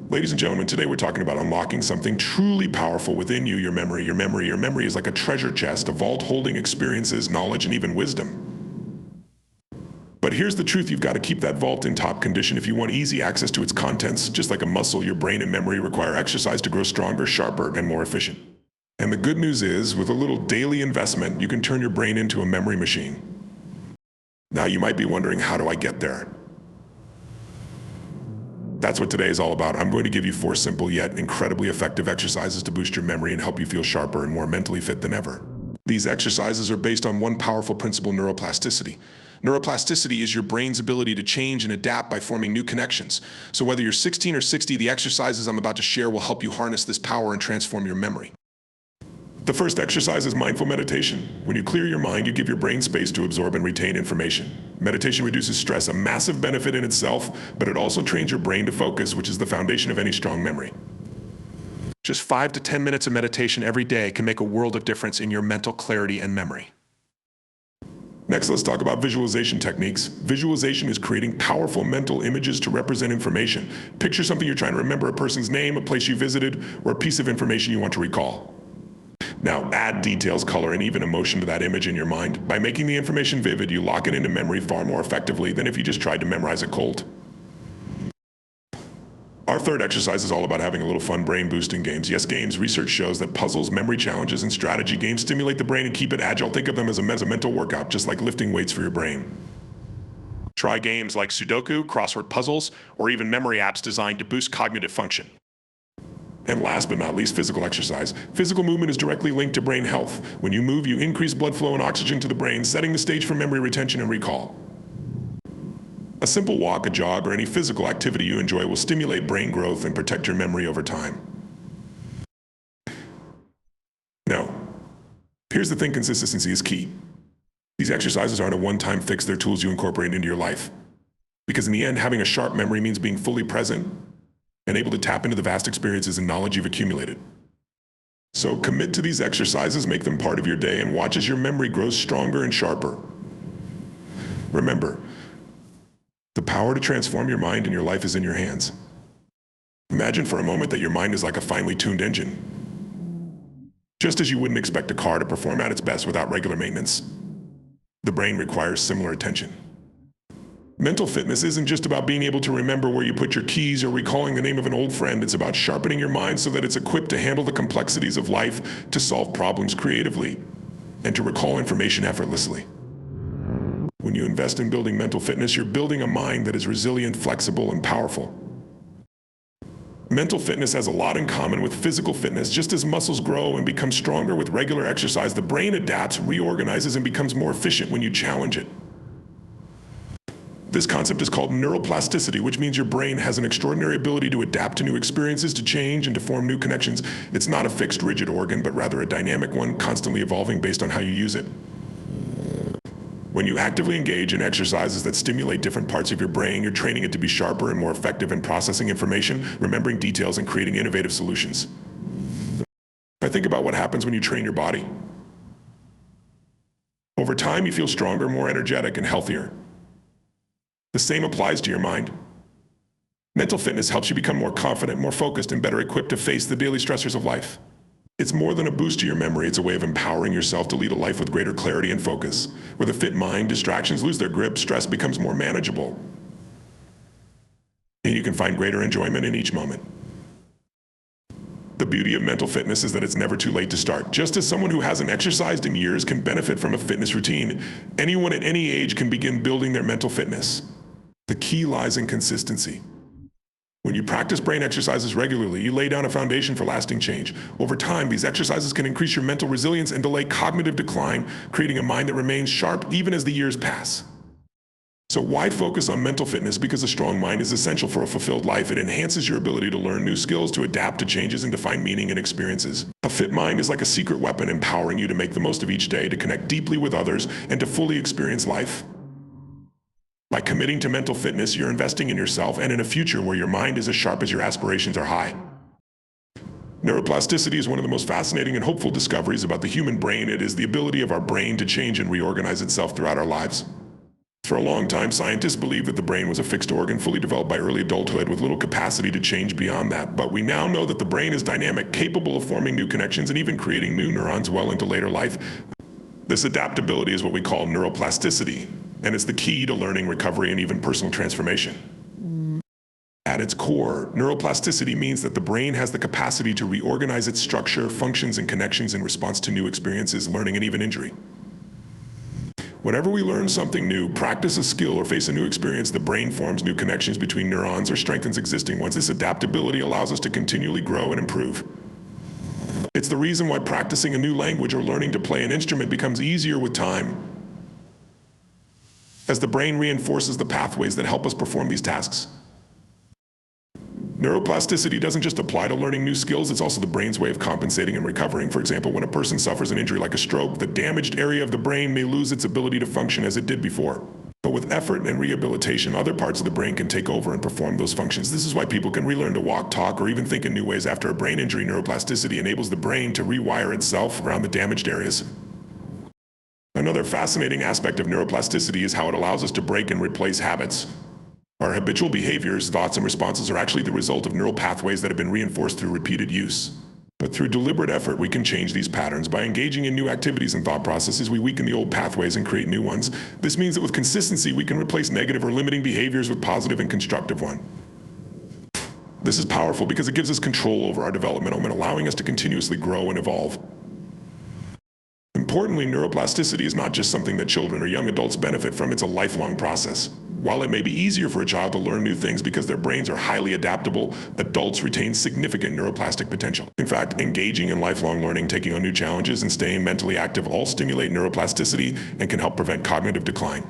Ladies and gentlemen, today we're talking about unlocking something truly powerful within you, your memory. Your memory is like a treasure chest, a vault holding experiences, knowledge, and even wisdom. But here's the truth, you've got to keep that vault in top condition if you want easy access to its contents. Just like a muscle, your brain and memory require exercise to grow stronger, sharper, and more efficient. And the good news is, with a little daily investment, you can turn your brain into a memory machine. Now you might be wondering, how do I get there? That's what today is all about. I'm going to give you 4 simple yet incredibly effective exercises to boost your memory and help you feel sharper and more mentally fit than ever. These exercises are based on one powerful principle, neuroplasticity. Neuroplasticity is your brain's ability to change and adapt by forming new connections. So whether you're 16 or 60, the exercises I'm about to share will help you harness this power and transform your memory. The first exercise is mindful meditation. When you clear your mind, you give your brain space to absorb and retain information. Meditation reduces stress, a massive benefit in itself, but it also trains your brain to focus, which is the foundation of any strong memory. Just 5 to 10 minutes of meditation every day can make a world of difference in your mental clarity and memory. Next, let's talk about visualization techniques. Visualization is creating powerful mental images to represent information. Picture something you're trying to remember, a person's name, a place you visited, or a piece of information you want to recall. Now, add details, color, and even emotion to that image in your mind. By making the information vivid, you lock it into memory far more effectively than if you just tried to memorize it cold. Our third exercise is all about having a little fun brain-boosting games. Yes, games. Research shows that puzzles, memory challenges, and strategy games stimulate the brain and keep it agile. Think of them as a mental workout, just like lifting weights for your brain. Try games like Sudoku, crossword puzzles, or even memory apps designed to boost cognitive function. And last but not least, physical exercise. Physical movement is directly linked to brain health. When you move, you increase blood flow and oxygen to the brain, setting the stage for memory retention and recall. A simple walk, a jog, or any physical activity you enjoy will stimulate brain growth and protect your memory over time. Now, here's the thing, consistency is key. These exercises aren't a one-time fix, they're tools you incorporate into your life. Because in the end, having a sharp memory means being fully present and able to tap into the vast experiences and knowledge you've accumulated. So commit to these exercises, make them part of your day, and watch as your memory grows stronger and sharper. Remember, the power to transform your mind and your life is in your hands. Imagine for a moment that your mind is like a finely tuned engine. Just as you wouldn't expect a car to perform at its best without regular maintenance, the brain requires similar attention. Mental fitness isn't just about being able to remember where you put your keys or recalling the name of an old friend. It's about sharpening your mind so that it's equipped to handle the complexities of life, to solve problems creatively, and to recall information effortlessly. When you invest in building mental fitness, you're building a mind that is resilient, flexible, and powerful. Mental fitness has a lot in common with physical fitness. Just as muscles grow and become stronger with regular exercise, the brain adapts, reorganizes, and becomes more efficient when you challenge it. This concept is called neuroplasticity, which means your brain has an extraordinary ability to adapt to new experiences, to change, and to form new connections. It's not a fixed, rigid organ, but rather a dynamic one, constantly evolving based on how you use it. When you actively engage in exercises that stimulate different parts of your brain, you're training it to be sharper and more effective in processing information, remembering details, and creating innovative solutions. I think about what happens when you train your body. Over time, you feel stronger, more energetic, and healthier. The same applies to your mind. Mental fitness helps you become more confident, more focused, and better equipped to face the daily stressors of life. It's more than a boost to your memory, it's a way of empowering yourself to lead a life with greater clarity and focus. With a fit mind, distractions lose their grip, stress becomes more manageable, and you can find greater enjoyment in each moment. The beauty of mental fitness is that it's never too late to start. Just as someone who hasn't exercised in years can benefit from a fitness routine, anyone at any age can begin building their mental fitness. The key lies in consistency. When you practice brain exercises regularly, you lay down a foundation for lasting change. Over time, these exercises can increase your mental resilience and delay cognitive decline, creating a mind that remains sharp even as the years pass. So why focus on mental fitness? Because a strong mind is essential for a fulfilled life. It enhances your ability to learn new skills, to adapt to changes, and to find meaning in experiences. A fit mind is like a secret weapon, empowering you to make the most of each day, to connect deeply with others, and to fully experience life. By committing to mental fitness, you're investing in yourself and in a future where your mind is as sharp as your aspirations are high. Neuroplasticity is one of the most fascinating and hopeful discoveries about the human brain. It is the ability of our brain to change and reorganize itself throughout our lives. For a long time, scientists believed that the brain was a fixed organ fully developed by early adulthood with little capacity to change beyond that. But we now know that the brain is dynamic, capable of forming new connections and even creating new neurons well into later life. This adaptability is what we call neuroplasticity, and it's the key to learning, recovery, and even personal transformation. At its core, neuroplasticity means that the brain has the capacity to reorganize its structure, functions, and connections in response to new experiences, learning, and even injury. Whenever we learn something new, practice a skill, or face a new experience, the brain forms new connections between neurons or strengthens existing ones. This adaptability allows us to continually grow and improve. It's the reason why practicing a new language or learning to play an instrument becomes easier with time, as the brain reinforces the pathways that help us perform these tasks. Neuroplasticity doesn't just apply to learning new skills, it's also the brain's way of compensating and recovering. For example, when a person suffers an injury like a stroke, the damaged area of the brain may lose its ability to function as it did before. But with effort and rehabilitation, other parts of the brain can take over and perform those functions. This is why people can relearn to walk, talk, or even think in new ways after a brain injury. Neuroplasticity enables the brain to rewire itself around the damaged areas. Another fascinating aspect of neuroplasticity is how it allows us to break and replace habits. Our habitual behaviors, thoughts, and responses are actually the result of neural pathways that have been reinforced through repeated use. But through deliberate effort, we can change these patterns. By engaging in new activities and thought processes, we weaken the old pathways and create new ones. This means that with consistency, we can replace negative or limiting behaviors with positive and constructive ones. This is powerful because it gives us control over our development, allowing us to continuously grow and evolve. Importantly, neuroplasticity is not just something that children or young adults benefit from, it's a lifelong process. While it may be easier for a child to learn new things because their brains are highly adaptable, adults retain significant neuroplastic potential. In fact, engaging in lifelong learning, taking on new challenges, and staying mentally active all stimulate neuroplasticity and can help prevent cognitive decline.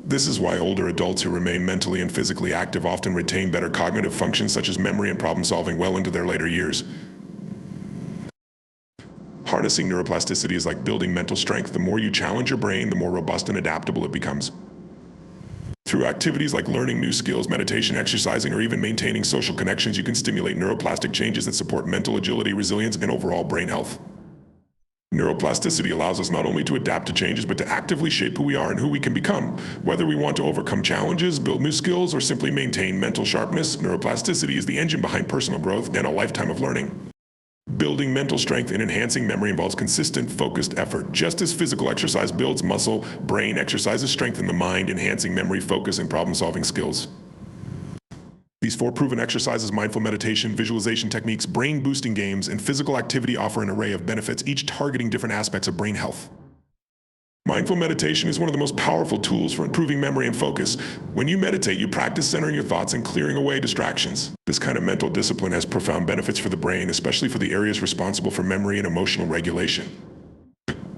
This is why older adults who remain mentally and physically active often retain better cognitive functions such as memory and problem solving well into their later years. Harnessing neuroplasticity is like building mental strength. The more you challenge your brain, the more robust and adaptable it becomes. Through activities like learning new skills, meditation, exercising, or even maintaining social connections, you can stimulate neuroplastic changes that support mental agility, resilience, and overall brain health. Neuroplasticity allows us not only to adapt to changes, but to actively shape who we are and who we can become. Whether we want to overcome challenges, build new skills, or simply maintain mental sharpness, neuroplasticity is the engine behind personal growth and a lifetime of learning. Building mental strength and enhancing memory involves consistent, focused effort. Just as physical exercise builds muscle, brain exercises strengthen the mind, enhancing memory, focus, and problem-solving skills. These 4 proven exercises, mindful meditation, visualization techniques, brain-boosting games, and physical activity offer an array of benefits, each targeting different aspects of brain health. Mindful meditation is one of the most powerful tools for improving memory and focus. When you meditate, you practice centering your thoughts and clearing away distractions. This kind of mental discipline has profound benefits for the brain, especially for the areas responsible for memory and emotional regulation.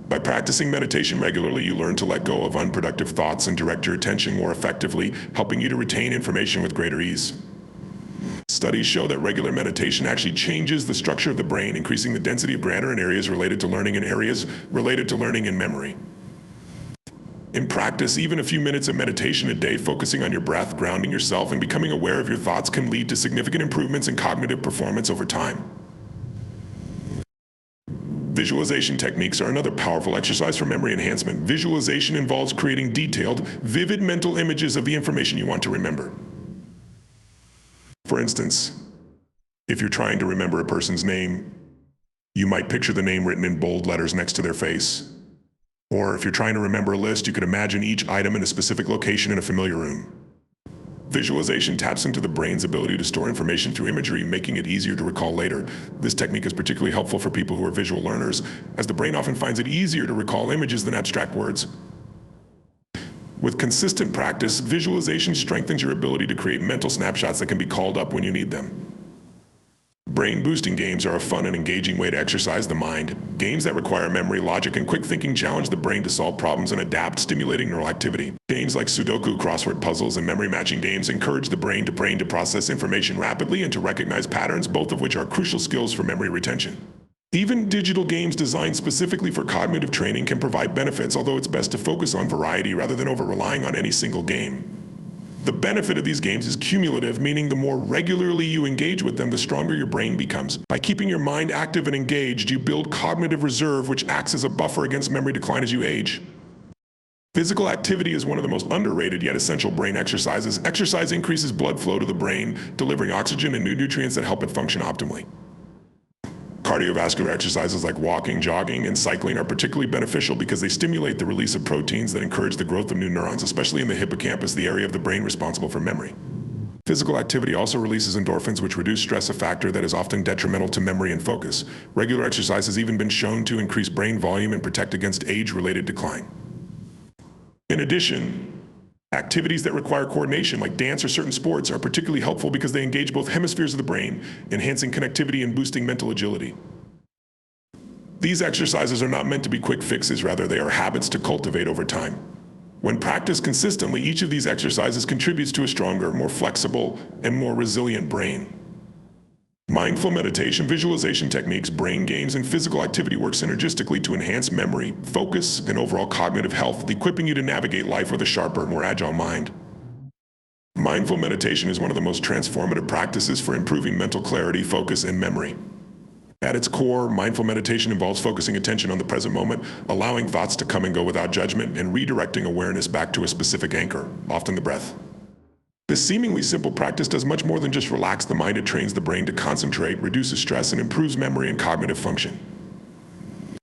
By practicing meditation regularly, you learn to let go of unproductive thoughts and direct your attention more effectively, helping you to retain information with greater ease. Studies show that regular meditation actually changes the structure of the brain, increasing the density of matter in areas related to learning and areas related to learning and memory. In practice, even a few minutes of meditation a day, focusing on your breath, grounding yourself, and becoming aware of your thoughts can lead to significant improvements in cognitive performance over time. Visualization techniques are another powerful exercise for memory enhancement. Visualization involves creating detailed, vivid mental images of the information you want to remember. For instance, if you're trying to remember a person's name, you might picture the name written in bold letters next to their face. Or if you're trying to remember a list, you could imagine each item in a specific location in a familiar room. Visualization taps into the brain's ability to store information through imagery, making it easier to recall later. This technique is particularly helpful for people who are visual learners, as the brain often finds it easier to recall images than abstract words. With consistent practice, visualization strengthens your ability to create mental snapshots that can be called up when you need them. Brain-boosting games are a fun and engaging way to exercise the mind. Games that require memory, logic, and quick thinking challenge the brain to solve problems and adapt, stimulating neural activity. Games like Sudoku, crossword puzzles, and memory-matching games encourage the brain to process information rapidly and to recognize patterns, both of which are crucial skills for memory retention. Even digital games designed specifically for cognitive training can provide benefits, although it's best to focus on variety rather than over-relying on any single game. The benefit of these games is cumulative, meaning the more regularly you engage with them, the stronger your brain becomes. By keeping your mind active and engaged, you build cognitive reserve, which acts as a buffer against memory decline as you age. Physical activity is one of the most underrated yet essential brain exercises. Exercise increases blood flow to the brain, delivering oxygen and new nutrients that help it function optimally. Cardiovascular exercises like walking, jogging, and cycling are particularly beneficial because they stimulate the release of proteins that encourage the growth of new neurons, especially in the hippocampus, the area of the brain responsible for memory. Physical activity also releases endorphins, which reduce stress, a factor that is often detrimental to memory and focus. Regular exercise has even been shown to increase brain volume and protect against age-related decline. In addition, activities that require coordination, like dance or certain sports, are particularly helpful because they engage both hemispheres of the brain, enhancing connectivity and boosting mental agility. These exercises are not meant to be quick fixes, rather they are habits to cultivate over time. When practiced consistently, each of these exercises contributes to a stronger, more flexible, and more resilient brain. Mindful meditation, visualization techniques, brain games, and physical activity work synergistically to enhance memory, focus, and overall cognitive health, equipping you to navigate life with a sharper, more agile mind. Mindful meditation is one of the most transformative practices for improving mental clarity, focus, and memory. At its core, mindful meditation involves focusing attention on the present moment, allowing thoughts to come and go without judgment, and redirecting awareness back to a specific anchor, often the breath. This seemingly simple practice does much more than just relax the mind. It trains the brain to concentrate, reduces stress, and improves memory and cognitive function.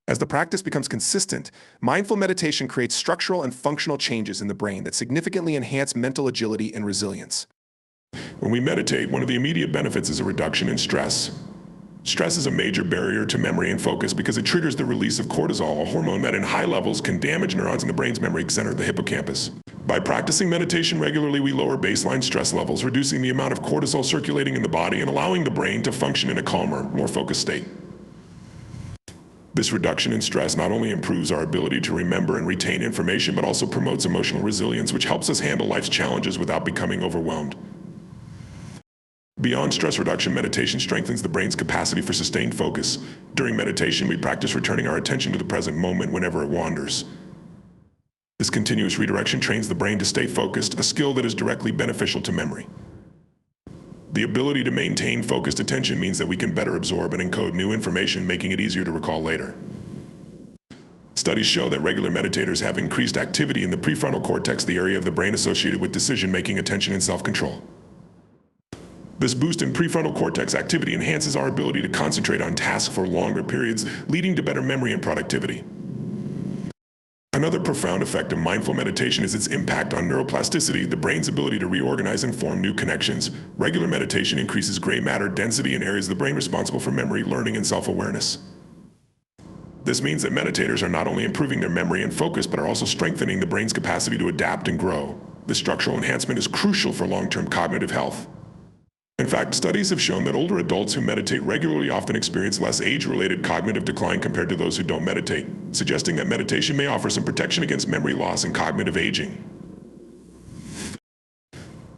As the practice becomes consistent, mindful meditation creates structural and functional changes in the brain that significantly enhance mental agility and resilience. When we meditate, one of the immediate benefits is a reduction in stress. Stress is a major barrier to memory and focus because it triggers the release of cortisol, a hormone that in high levels can damage neurons in the brain's memory center, the hippocampus. By practicing meditation regularly, we lower baseline stress levels, reducing the amount of cortisol circulating in the body and allowing the brain to function in a calmer, more focused state. This reduction in stress not only improves our ability to remember and retain information, but also promotes emotional resilience, which helps us handle life's challenges without becoming overwhelmed. Beyond stress reduction, meditation strengthens the brain's capacity for sustained focus. During meditation, we practice returning our attention to the present moment whenever it wanders. This continuous redirection trains the brain to stay focused, a skill that is directly beneficial to memory. The ability to maintain focused attention means that we can better absorb and encode new information, making it easier to recall later. Studies show that regular meditators have increased activity in the prefrontal cortex, the area of the brain associated with decision-making, attention, and self-control. This boost in prefrontal cortex activity enhances our ability to concentrate on tasks for longer periods, leading to better memory and productivity. Another profound effect of mindful meditation is its impact on neuroplasticity, the brain's ability to reorganize and form new connections. Regular meditation increases gray matter density in areas of the brain responsible for memory, learning, and self-awareness. This means that meditators are not only improving their memory and focus, but are also strengthening the brain's capacity to adapt and grow. This structural enhancement is crucial for long-term cognitive health. In fact, studies have shown that older adults who meditate regularly often experience less age-related cognitive decline compared to those who don't meditate, suggesting that meditation may offer some protection against memory loss and cognitive aging.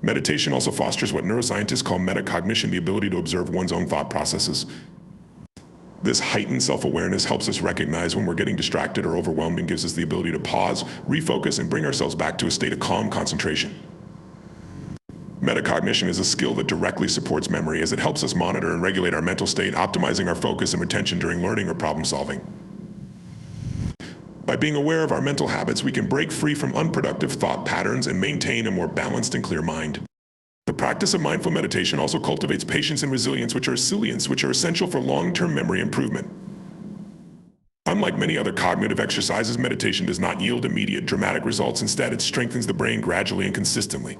Meditation also fosters what neuroscientists call metacognition, the ability to observe one's own thought processes. This heightened self-awareness helps us recognize when we're getting distracted or overwhelmed and gives us the ability to pause, refocus, and bring ourselves back to a state of calm concentration. Metacognition is a skill that directly supports memory as it helps us monitor and regulate our mental state, optimizing our focus and retention during learning or problem solving. By being aware of our mental habits, we can break free from unproductive thought patterns and maintain a more balanced and clear mind. The practice of mindful meditation also cultivates patience and resilience, which are essential for long-term memory improvement. Unlike many other cognitive exercises, meditation does not yield immediate, dramatic results. Instead, it strengthens the brain gradually and consistently.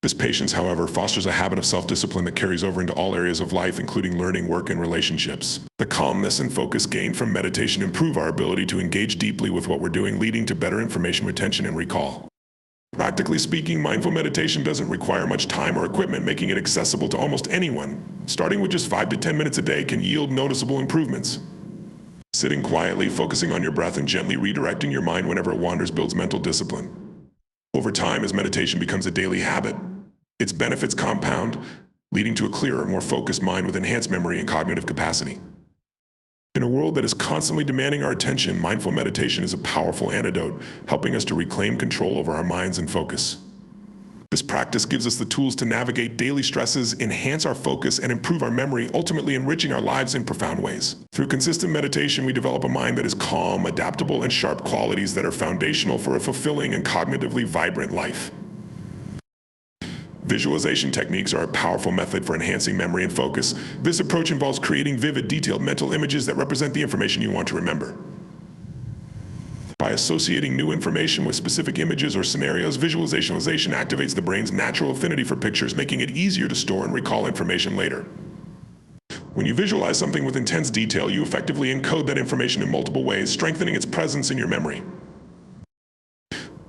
This patience, however, fosters a habit of self-discipline that carries over into all areas of life, including learning, work, and relationships. The calmness and focus gained from meditation improve our ability to engage deeply with what we're doing, leading to better information retention and recall. Practically speaking, mindful meditation doesn't require much time or equipment, making it accessible to almost anyone. Starting with just 5 to 10 minutes a day can yield noticeable improvements. Sitting quietly, focusing on your breath, and gently redirecting your mind whenever it wanders builds mental discipline. Over time, as meditation becomes a daily habit, its benefits compound, leading to a clearer, more focused mind with enhanced memory and cognitive capacity. In a world that is constantly demanding our attention, mindful meditation is a powerful antidote, helping us to reclaim control over our minds and focus. This practice gives us the tools to navigate daily stresses, enhance our focus, and improve our memory, ultimately enriching our lives in profound ways. Through consistent meditation, we develop a mind that is calm, adaptable, and sharp, qualities that are foundational for a fulfilling and cognitively vibrant life. Visualization techniques are a powerful method for enhancing memory and focus. This approach involves creating vivid, detailed mental images that represent the information you want to remember. By associating new information with specific images or scenarios, visualization activates the brain's natural affinity for pictures, making it easier to store and recall information later. When you visualize something with intense detail, you effectively encode that information in multiple ways, strengthening its presence in your memory.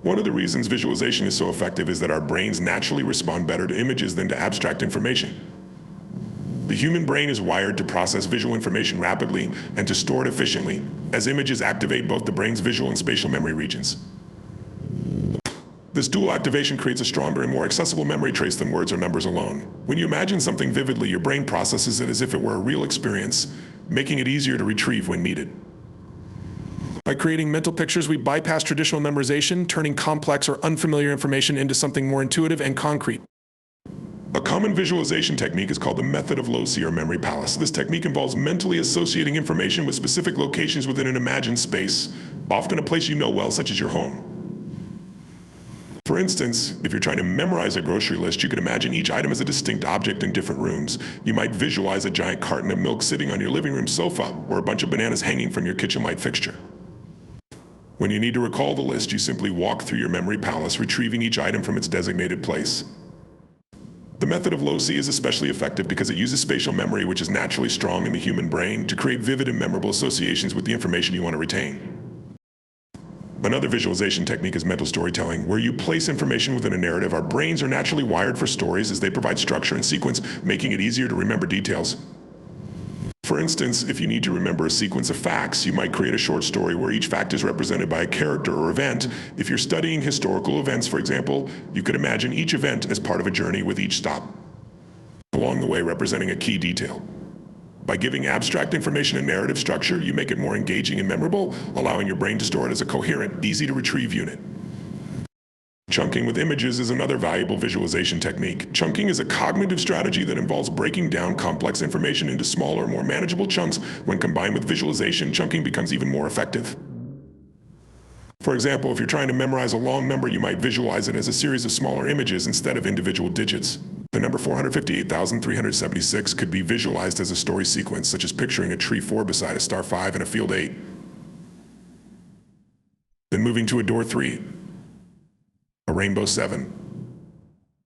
One of the reasons visualization is so effective is that our brains naturally respond better to images than to abstract information. The human brain is wired to process visual information rapidly and to store it efficiently, as images activate both the brain's visual and spatial memory regions. This dual activation creates a stronger and more accessible memory trace than words or numbers alone. When you imagine something vividly, your brain processes it as if it were a real experience, making it easier to retrieve when needed. By creating mental pictures, we bypass traditional memorization, turning complex or unfamiliar information into something more intuitive and concrete. A common visualization technique is called the method of loci or memory palace. This technique involves mentally associating information with specific locations within an imagined space, often a place you know well, such as your home. For instance, if you're trying to memorize a grocery list, you can imagine each item as a distinct object in different rooms. You might visualize a giant carton of milk sitting on your living room sofa, or a bunch of bananas hanging from your kitchen light fixture. When you need to recall the list, you simply walk through your memory palace, retrieving each item from its designated place. The method of loci is especially effective because it uses spatial memory, which is naturally strong in the human brain, to create vivid and memorable associations with the information you want to retain. Another visualization technique is mental storytelling, where you place information within a narrative. Our brains are naturally wired for stories as they provide structure and sequence, making it easier to remember details. For instance, if you need to remember a sequence of facts, you might create a short story where each fact is represented by a character or event. If you're studying historical events, for example, you could imagine each event as part of a journey with each stop along the way representing a key detail. By giving abstract information a narrative structure, you make it more engaging and memorable, allowing your brain to store it as a coherent, easy-to-retrieve unit. Chunking with images is another valuable visualization technique. Chunking is a cognitive strategy that involves breaking down complex information into smaller, more manageable chunks. When combined with visualization, chunking becomes even more effective. For example, if you're trying to memorize a long number, you might visualize it as a series of smaller images instead of individual digits. The number 458,376 could be visualized as a story sequence, such as picturing a tree 4 beside a star 5 and a field 8. Then moving to a door 3. A rainbow 7,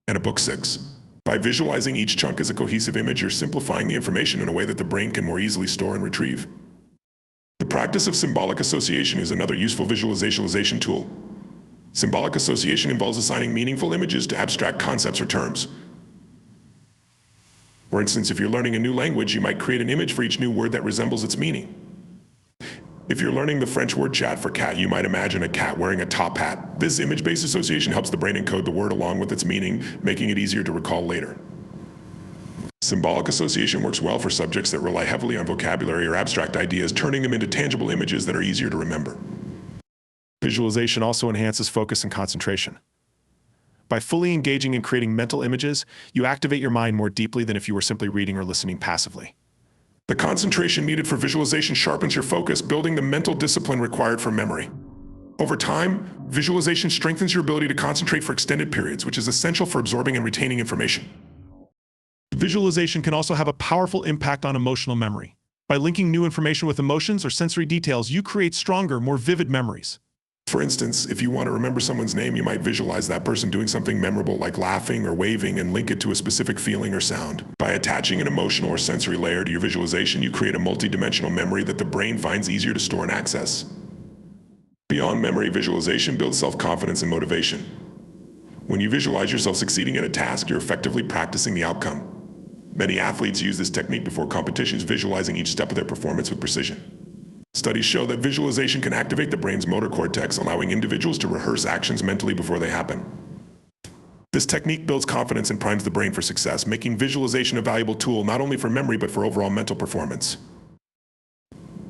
and a book 6. By visualizing each chunk as a cohesive image, you're simplifying the information in a way that the brain can more easily store and retrieve. The practice of symbolic association is another useful visualization tool. Symbolic association involves assigning meaningful images to abstract concepts or terms. For instance, if you're learning a new language, you might create an image for each new word that resembles its meaning. If you're learning the French word chat for cat, you might imagine a cat wearing a top hat. This image-based association helps the brain encode the word along with its meaning, making it easier to recall later. Symbolic association works well for subjects that rely heavily on vocabulary or abstract ideas, turning them into tangible images that are easier to remember. Visualization also enhances focus and concentration. By fully engaging in creating mental images, you activate your mind more deeply than if you were simply reading or listening passively. The concentration needed for visualization sharpens your focus, building the mental discipline required for memory. Over time, visualization strengthens your ability to concentrate for extended periods, which is essential for absorbing and retaining information. Visualization can also have a powerful impact on emotional memory. By linking new information with emotions or sensory details, you create stronger, more vivid memories. For instance, if you want to remember someone's name, you might visualize that person doing something memorable like laughing or waving and link it to a specific feeling or sound. By attaching an emotional or sensory layer to your visualization, you create a multi-dimensional memory that the brain finds easier to store and access. Beyond memory, visualization builds self-confidence and motivation. When you visualize yourself succeeding at a task, you're effectively practicing the outcome. Many athletes use this technique before competitions, visualizing each step of their performance with precision. Studies show that visualization can activate the brain's motor cortex, allowing individuals to rehearse actions mentally before they happen. This technique builds confidence and primes the brain for success, making visualization a valuable tool not only for memory but for overall mental performance.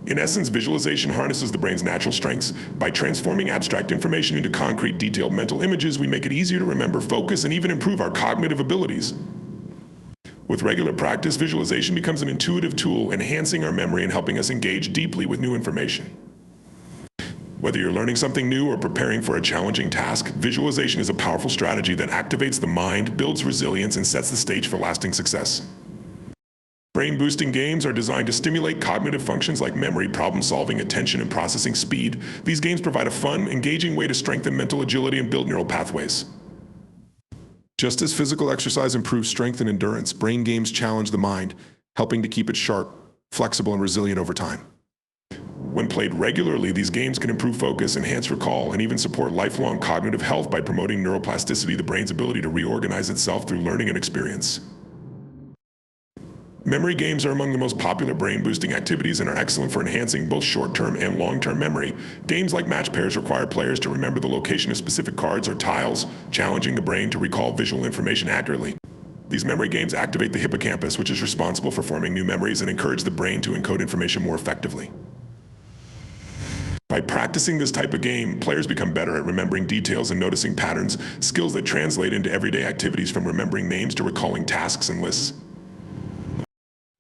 In essence, visualization harnesses the brain's natural strengths. By transforming abstract information into concrete, detailed mental images, we make it easier to remember, focus, and even improve our cognitive abilities. With regular practice, visualization becomes an intuitive tool, enhancing our memory and helping us engage deeply with new information. Whether you're learning something new or preparing for a challenging task, visualization is a powerful strategy that activates the mind, builds resilience, and sets the stage for lasting success. Brain-boosting games are designed to stimulate cognitive functions like memory, problem-solving, attention, and processing speed. These games provide a fun, engaging way to strengthen mental agility and build neural pathways. Just as physical exercise improves strength and endurance, brain games challenge the mind, helping to keep it sharp, flexible, and resilient over time. When played regularly, these games can improve focus, enhance recall, and even support lifelong cognitive health by promoting neuroplasticity, the brain's ability to reorganize itself through learning and experience. Memory games are among the most popular brain-boosting activities and are excellent for enhancing both short-term and long-term memory. Games like match pairs require players to remember the location of specific cards or tiles, challenging the brain to recall visual information accurately. These memory games activate the hippocampus, which is responsible for forming new memories, and encourage the brain to encode information more effectively. By practicing this type of game, players become better at remembering details and noticing patterns, skills that translate into everyday activities from remembering names to recalling tasks and lists.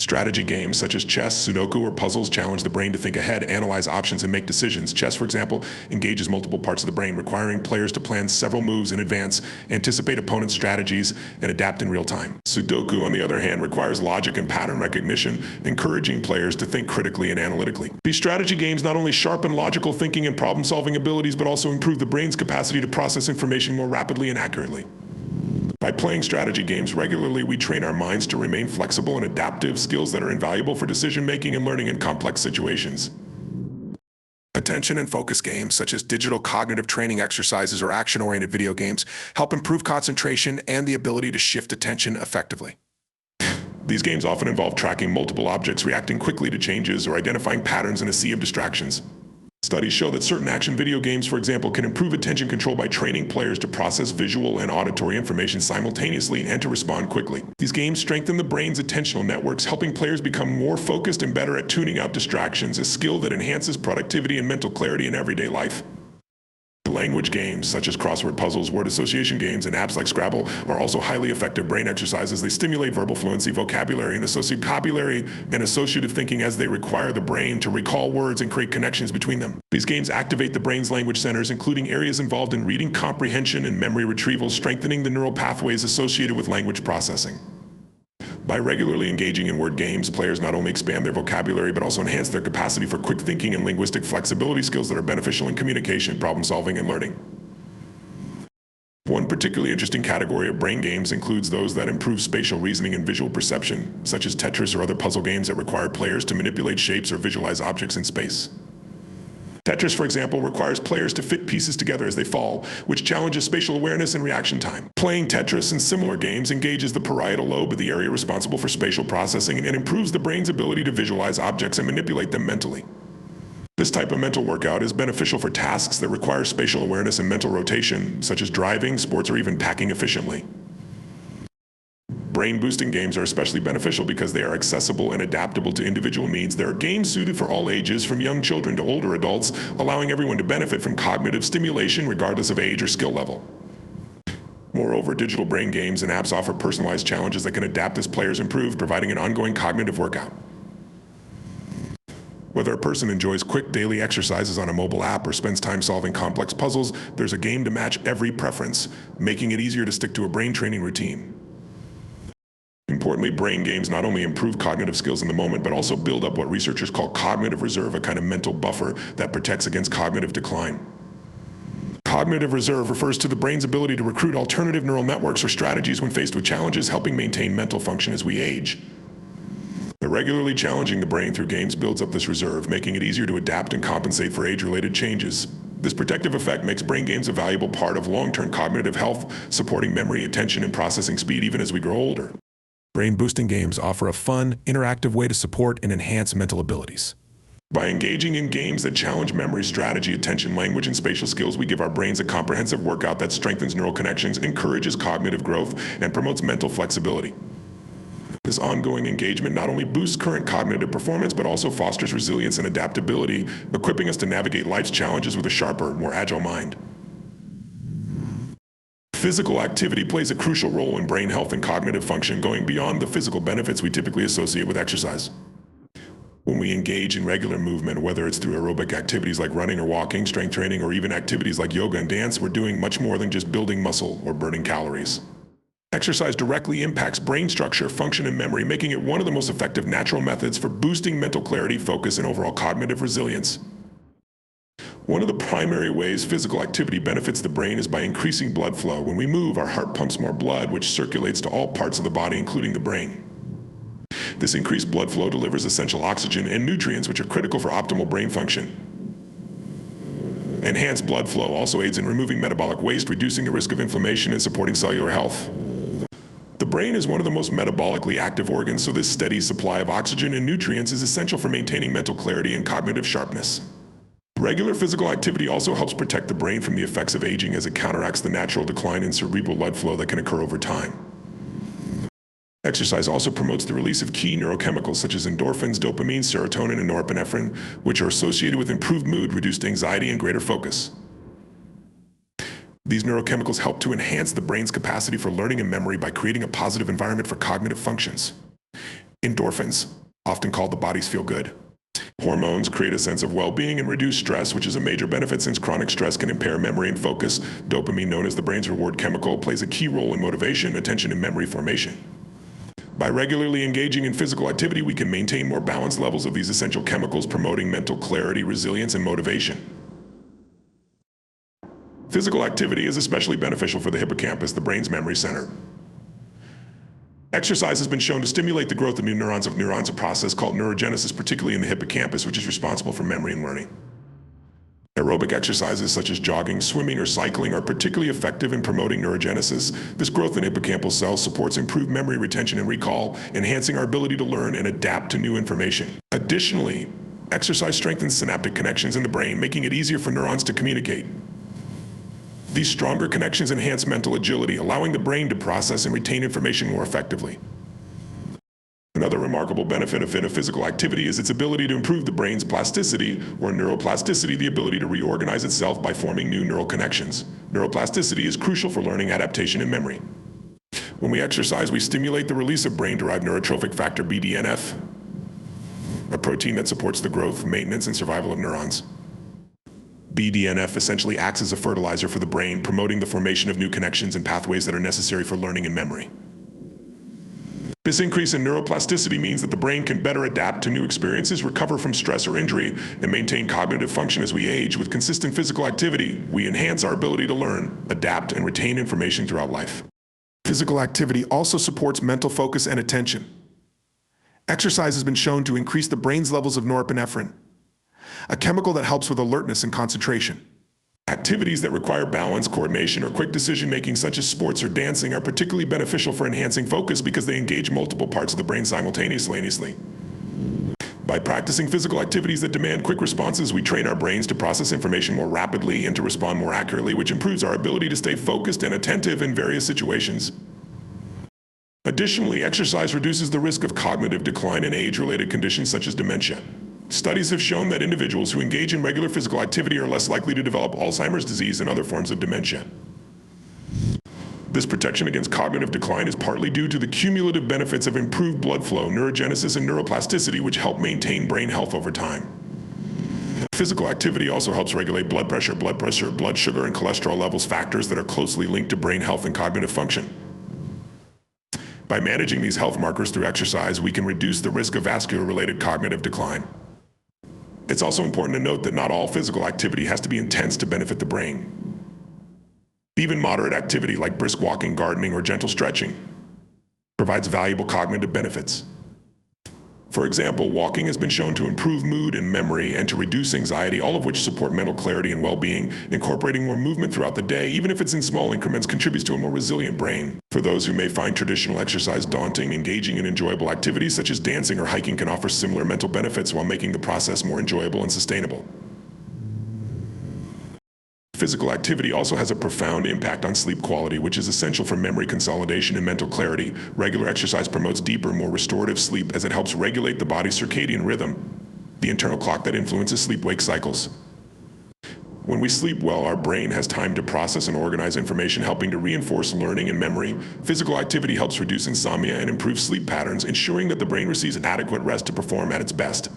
Strategy games such as chess, Sudoku, or puzzles challenge the brain to think ahead, analyze options, and make decisions. Chess, for example, engages multiple parts of the brain, requiring players to plan several moves in advance, anticipate opponents' strategies, and adapt in real time. Sudoku, on the other hand, requires logic and pattern recognition, encouraging players to think critically and analytically. These strategy games not only sharpen logical thinking and problem-solving abilities, but also improve the brain's capacity to process information more rapidly and accurately. By playing strategy games regularly, we train our minds to remain flexible and adaptive, skills that are invaluable for decision-making and learning in complex situations. Attention and focus games, such as digital cognitive training exercises or action-oriented video games, help improve concentration and the ability to shift attention effectively. These games often involve tracking multiple objects, reacting quickly to changes, or identifying patterns in a sea of distractions. Studies show that certain action video games, for example, can improve attention control by training players to process visual and auditory information simultaneously and to respond quickly. These games strengthen the brain's attentional networks, helping players become more focused and better at tuning out distractions, a skill that enhances productivity and mental clarity in everyday life. Language games, such as crossword puzzles, word association games, and apps like Scrabble, are also highly effective brain exercises. They stimulate verbal fluency, vocabulary, and associative thinking as they require the brain to recall words and create connections between them. These games activate the brain's language centers, including areas involved in reading comprehension and memory retrieval, strengthening the neural pathways associated with language processing. By regularly engaging in word games, players not only expand their vocabulary, but also enhance their capacity for quick thinking and linguistic flexibility, skills that are beneficial in communication, problem solving, and learning. One particularly interesting category of brain games includes those that improve spatial reasoning and visual perception, such as Tetris or other puzzle games that require players to manipulate shapes or visualize objects in space. Tetris, for example, requires players to fit pieces together as they fall, which challenges spatial awareness and reaction time. Playing Tetris and similar games engages the parietal lobe of the area responsible for spatial processing and improves the brain's ability to visualize objects and manipulate them mentally. This type of mental workout is beneficial for tasks that require spatial awareness and mental rotation, such as driving, sports, or even packing efficiently. Brain-boosting games are especially beneficial because they are accessible and adaptable to individual needs. There are games suited for all ages, from young children to older adults, allowing everyone to benefit from cognitive stimulation regardless of age or skill level. Moreover, digital brain games and apps offer personalized challenges that can adapt as players improve, providing an ongoing cognitive workout. Whether a person enjoys quick daily exercises on a mobile app or spends time solving complex puzzles, there's a game to match every preference, making it easier to stick to a brain training routine. Importantly, brain games not only improve cognitive skills in the moment, but also build up what researchers call cognitive reserve, a kind of mental buffer that protects against cognitive decline. Cognitive reserve refers to the brain's ability to recruit alternative neural networks or strategies when faced with challenges, helping maintain mental function as we age. Regularly challenging the brain through games builds up this reserve, making it easier to adapt and compensate for age-related changes. This protective effect makes brain games a valuable part of long-term cognitive health, supporting memory, attention, and processing speed even as we grow older. Brain-boosting games offer a fun, interactive way to support and enhance mental abilities. By engaging in games that challenge memory, strategy, attention, language, and spatial skills, we give our brains a comprehensive workout that strengthens neural connections, encourages cognitive growth, and promotes mental flexibility. This ongoing engagement not only boosts current cognitive performance, but also fosters resilience and adaptability, equipping us to navigate life's challenges with a sharper, more agile mind. Physical activity plays a crucial role in brain health and cognitive function, going beyond the physical benefits we typically associate with exercise. When we engage in regular movement, whether it's through aerobic activities like running or walking, strength training, or even activities like yoga and dance, we're doing much more than just building muscle or burning calories. Exercise directly impacts brain structure, function, and memory, making it one of the most effective natural methods for boosting mental clarity, focus, and overall cognitive resilience. One of the primary ways physical activity benefits the brain is by increasing blood flow. When we move, our heart pumps more blood, which circulates to all parts of the body, including the brain. This increased blood flow delivers essential oxygen and nutrients, which are critical for optimal brain function. Enhanced blood flow also aids in removing metabolic waste, reducing the risk of inflammation, and supporting cellular health. The brain is one of the most metabolically active organs, so this steady supply of oxygen and nutrients is essential for maintaining mental clarity and cognitive sharpness. Regular physical activity also helps protect the brain from the effects of aging, as it counteracts the natural decline in cerebral blood flow that can occur over time. Exercise also promotes the release of key neurochemicals such as endorphins, dopamine, serotonin, and norepinephrine, which are associated with improved mood, reduced anxiety, and greater focus. These neurochemicals help to enhance the brain's capacity for learning and memory by creating a positive environment for cognitive functions. Endorphins, often called the body's feel-good hormones, create a sense of well-being and reduce stress, which is a major benefit since chronic stress can impair memory and focus. Dopamine, known as the brain's reward chemical, plays a key role in motivation, attention, and memory formation. By regularly engaging in physical activity, we can maintain more balanced levels of these essential chemicals, promoting mental clarity, resilience, and motivation. Physical activity is especially beneficial for the hippocampus, the brain's memory center. Exercise has been shown to stimulate the growth of new neurons, a process called neurogenesis, particularly in the hippocampus, which is responsible for memory and learning. Aerobic exercises such as jogging, swimming, or cycling are particularly effective in promoting neurogenesis. This growth in hippocampal cells supports improved memory retention and recall, enhancing our ability to learn and adapt to new information. Additionally, exercise strengthens synaptic connections in the brain, making it easier for neurons to communicate. These stronger connections enhance mental agility, allowing the brain to process and retain information more effectively. Another remarkable benefit of physical activity is its ability to improve the brain's plasticity, or neuroplasticity, the ability to reorganize itself by forming new neural connections. Neuroplasticity is crucial for learning, adaptation, and memory. When we exercise, we stimulate the release of brain-derived neurotrophic factor BDNF, a protein that supports the growth, maintenance, and survival of neurons. BDNF essentially acts as a fertilizer for the brain, promoting the formation of new connections and pathways that are necessary for learning and memory. This increase in neuroplasticity means that the brain can better adapt to new experiences, recover from stress or injury, and maintain cognitive function as we age. With consistent physical activity, we enhance our ability to learn, adapt, and retain information throughout life. Physical activity also supports mental focus and attention. Exercise has been shown to increase the brain's levels of norepinephrine, a chemical that helps with alertness and concentration. Activities that require balance, coordination, or quick decision-making, such as sports or dancing, are particularly beneficial for enhancing focus because they engage multiple parts of the brain simultaneously. By practicing physical activities that demand quick responses, we train our brains to process information more rapidly and to respond more accurately, which improves our ability to stay focused and attentive in various situations. Additionally, exercise reduces the risk of cognitive decline and age-related conditions such as dementia. Studies have shown that individuals who engage in regular physical activity are less likely to develop Alzheimer's disease and other forms of dementia. This protection against cognitive decline is partly due to the cumulative benefits of improved blood flow, neurogenesis, and neuroplasticity, which help maintain brain health over time. Physical activity also helps regulate blood pressure, blood sugar, and cholesterol levels, factors that are closely linked to brain health and cognitive function. By managing these health markers through exercise, we can reduce the risk of vascular-related cognitive decline. It's also important to note that not all physical activity has to be intense to benefit the brain. Even moderate activity like brisk walking, gardening, or gentle stretching provides valuable cognitive benefits. For example, walking has been shown to improve mood and memory and to reduce anxiety, all of which support mental clarity and well-being. Incorporating more movement throughout the day, even if it's in small increments, contributes to a more resilient brain. For those who may find traditional exercise daunting, engaging in enjoyable activities such as dancing or hiking can offer similar mental benefits while making the process more enjoyable and sustainable. Physical activity also has a profound impact on sleep quality, which is essential for memory consolidation and mental clarity. Regular exercise promotes deeper, more restorative sleep as it helps regulate the body's circadian rhythm, the internal clock that influences sleep-wake cycles. When we sleep well, our brain has time to process and organize information, helping to reinforce learning and memory. Physical activity helps reduce insomnia and improve sleep patterns, ensuring that the brain receives adequate rest to perform at its best.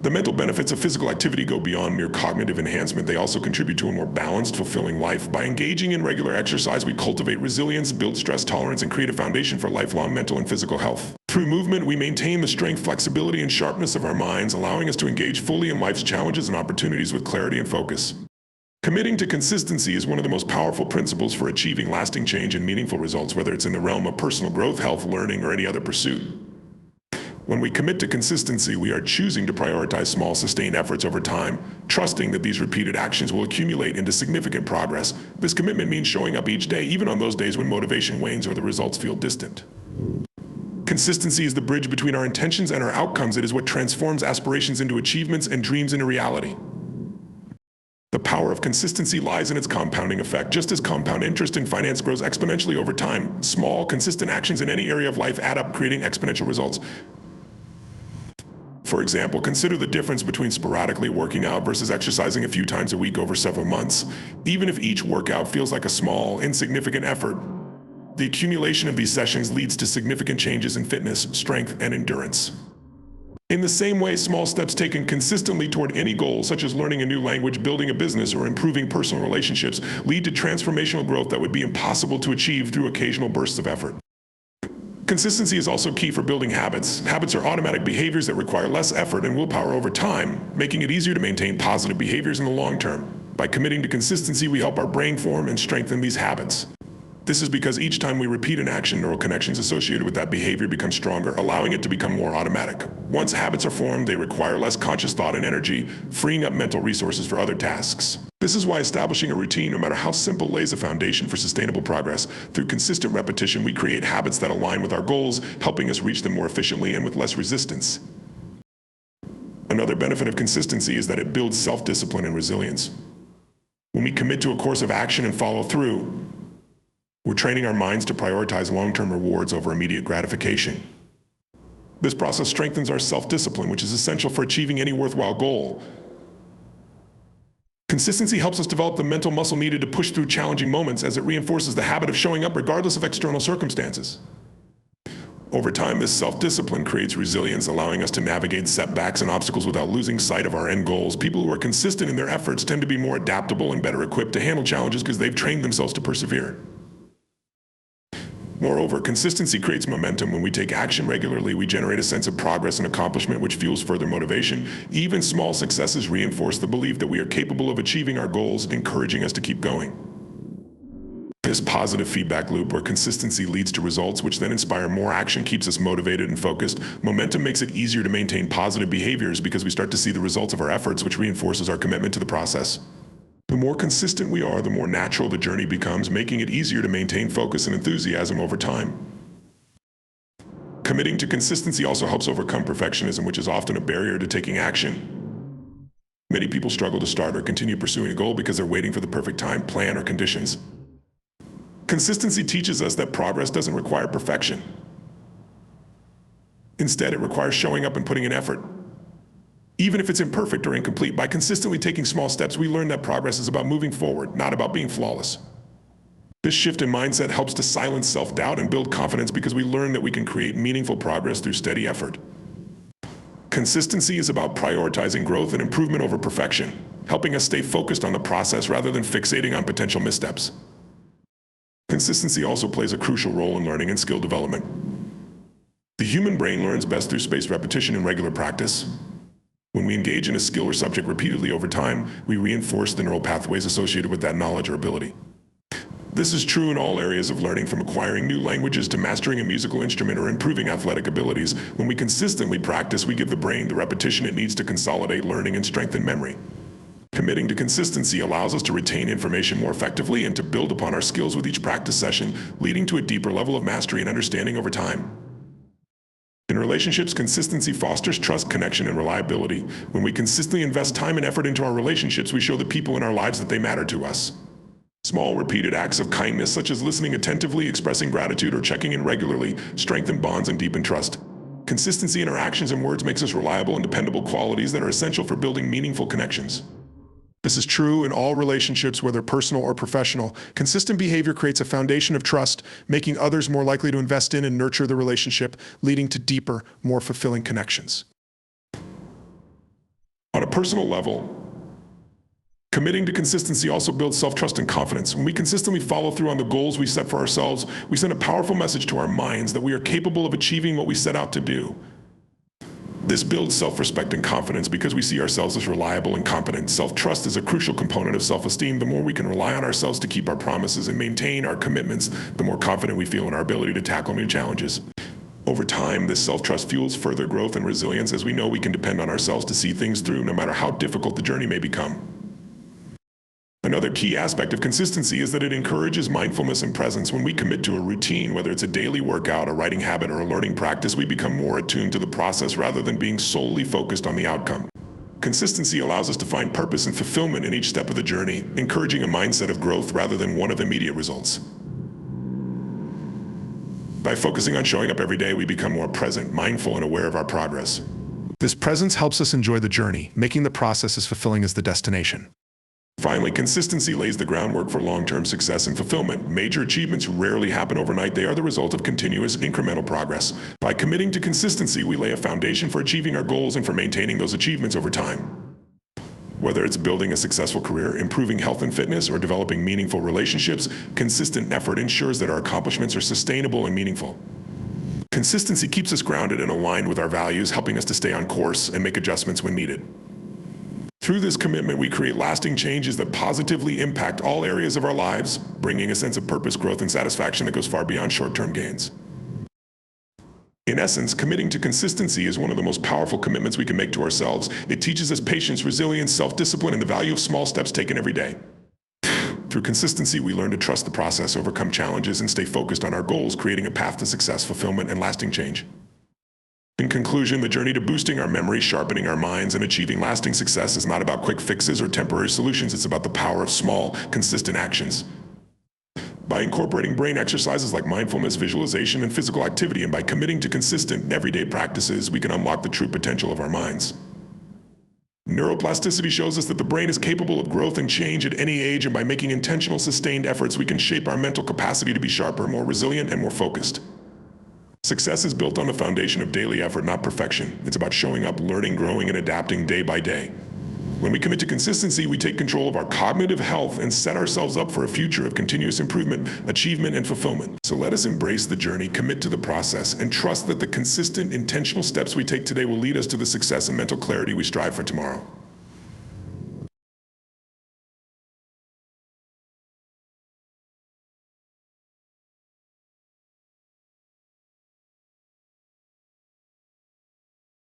The mental benefits of physical activity go beyond mere cognitive enhancement. They also contribute to a more balanced, fulfilling life. By engaging in regular exercise, we cultivate resilience, build stress tolerance, and create a foundation for lifelong mental and physical health. Through movement, we maintain the strength, flexibility, and sharpness of our minds, allowing us to engage fully in life's challenges and opportunities with clarity and focus. Committing to consistency is one of the most powerful principles for achieving lasting change and meaningful results, whether it's in the realm of personal growth, health, learning, or any other pursuit. When we commit to consistency, we are choosing to prioritize small, sustained efforts over time, trusting that these repeated actions will accumulate into significant progress. This commitment means showing up each day, even on those days when motivation wanes or the results feel distant. Consistency is the bridge between our intentions and our outcomes. It is what transforms aspirations into achievements and dreams into reality. The power of consistency lies in its compounding effect. Just as compound interest in finance grows exponentially over time, small, consistent actions in any area of life add up, creating exponential results. For example, consider the difference between sporadically working out versus exercising a few times a week over several months. Even if each workout feels like a small, insignificant effort, the accumulation of these sessions leads to significant changes in fitness, strength, and endurance. In the same way, small steps taken consistently toward any goal, such as learning a new language, building a business, or improving personal relationships, lead to transformational growth that would be impossible to achieve through occasional bursts of effort. Consistency is also key for building habits. Habits are automatic behaviors that require less effort and willpower over time, making it easier to maintain positive behaviors in the long term. By committing to consistency, we help our brain form and strengthen these habits. This is because each time we repeat an action, neural connections associated with that behavior become stronger, allowing it to become more automatic. Once habits are formed, they require less conscious thought and energy, freeing up mental resources for other tasks. This is why establishing a routine, no matter how simple, lays a foundation for sustainable progress. Through consistent repetition, we create habits that align with our goals, helping us reach them more efficiently and with less resistance. Another benefit of consistency is that it builds self-discipline and resilience. When we commit to a course of action and follow through, we're training our minds to prioritize long-term rewards over immediate gratification. This process strengthens our self-discipline, which is essential for achieving any worthwhile goal. Consistency helps us develop the mental muscle needed to push through challenging moments, as it reinforces the habit of showing up regardless of external circumstances. Over time, this self-discipline creates resilience, allowing us to navigate setbacks and obstacles without losing sight of our end goals. People who are consistent in their efforts tend to be more adaptable and better equipped to handle challenges because they've trained themselves to persevere. Moreover, consistency creates momentum. When we take action regularly, we generate a sense of progress and accomplishment, which fuels further motivation. Even small successes reinforce the belief that we are capable of achieving our goals, encouraging us to keep going. This positive feedback loop where consistency leads to results, which then inspire more action, keeps us motivated and focused. Momentum makes it easier to maintain positive behaviors because we start to see the results of our efforts, which reinforces our commitment to the process. The more consistent we are, the more natural the journey becomes, making it easier to maintain focus and enthusiasm over time. Committing to consistency also helps overcome perfectionism, which is often a barrier to taking action. Many people struggle to start or continue pursuing a goal because they're waiting for the perfect time, plan, or conditions. Consistency teaches us that progress doesn't require perfection. Instead, it requires showing up and putting in effort. Even if it's imperfect or incomplete, by consistently taking small steps, we learn that progress is about moving forward, not about being flawless. This shift in mindset helps to silence self-doubt and build confidence because we learn that we can create meaningful progress through steady effort. Consistency is about prioritizing growth and improvement over perfection, helping us stay focused on the process rather than fixating on potential missteps. Consistency also plays a crucial role in learning and skill development. The human brain learns best through spaced repetition and regular practice. When we engage in a skill or subject repeatedly over time, we reinforce the neural pathways associated with that knowledge or ability. This is true in all areas of learning, from acquiring new languages to mastering a musical instrument or improving athletic abilities. When we consistently practice, we give the brain the repetition it needs to consolidate learning and strengthen memory. Committing to consistency allows us to retain information more effectively and to build upon our skills with each practice session, leading to a deeper level of mastery and understanding over time. In relationships, consistency fosters trust, connection, and reliability. When we consistently invest time and effort into our relationships, we show the people in our lives that they matter to us. Small, repeated acts of kindness, such as listening attentively, expressing gratitude, or checking in regularly, strengthen bonds and deepen trust. Consistency in our actions and words makes us reliable and dependable, qualities that are essential for building meaningful connections. This is true in all relationships, whether personal or professional. Consistent behavior creates a foundation of trust, making others more likely to invest in and nurture the relationship, leading to deeper, more fulfilling connections. On a personal level, committing to consistency also builds self-trust and confidence. When we consistently follow through on the goals we set for ourselves, we send a powerful message to our minds that we are capable of achieving what we set out to do. This builds self-respect and confidence because we see ourselves as reliable and competent. Self-trust is a crucial component of self-esteem. The more we can rely on ourselves to keep our promises and maintain our commitments, the more confident we feel in our ability to tackle new challenges. Over time, this self-trust fuels further growth and resilience as we know we can depend on ourselves to see things through, no matter how difficult the journey may become. Another key aspect of consistency is that it encourages mindfulness and presence. When we commit to a routine, whether it's a daily workout, a writing habit, or a learning practice, we become more attuned to the process rather than being solely focused on the outcome. Consistency allows us to find purpose and fulfillment in each step of the journey, encouraging a mindset of growth rather than one of immediate results. By focusing on showing up every day, we become more present, mindful, and aware of our progress. This presence helps us enjoy the journey, making the process as fulfilling as the destination. Finally, consistency lays the groundwork for long-term success and fulfillment. Major achievements rarely happen overnight. They are the result of continuous, incremental progress. By committing to consistency, we lay a foundation for achieving our goals and for maintaining those achievements over time. Whether it's building a successful career, improving health and fitness, or developing meaningful relationships, consistent effort ensures that our accomplishments are sustainable and meaningful. Consistency keeps us grounded and aligned with our values, helping us to stay on course and make adjustments when needed. Through this commitment, we create lasting changes that positively impact all areas of our lives, bringing a sense of purpose, growth, and satisfaction that goes far beyond short-term gains. In essence, committing to consistency is one of the most powerful commitments we can make to ourselves. It teaches us patience, resilience, self-discipline, and the value of small steps taken every day. Through consistency, we learn to trust the process, overcome challenges, and stay focused on our goals, creating a path to success, fulfillment, and lasting change. In conclusion, the journey to boosting our memory, sharpening our minds, and achieving lasting success is not about quick fixes or temporary solutions. It's about the power of small, consistent actions. By incorporating brain exercises like mindfulness, visualization, and physical activity, and by committing to consistent, everyday practices, we can unlock the true potential of our minds. Neuroplasticity shows us that the brain is capable of growth and change at any age, and by making intentional, sustained efforts, we can shape our mental capacity to be sharper, more resilient, and more focused. Success is built on the foundation of daily effort, not perfection. It's about showing up, learning, growing, and adapting day by day. When we commit to consistency, we take control of our cognitive health and set ourselves up for a future of continuous improvement, achievement, and fulfillment. So let us embrace the journey, commit to the process, and trust that the consistent, intentional steps we take today will lead us to the success and mental clarity we strive for tomorrow.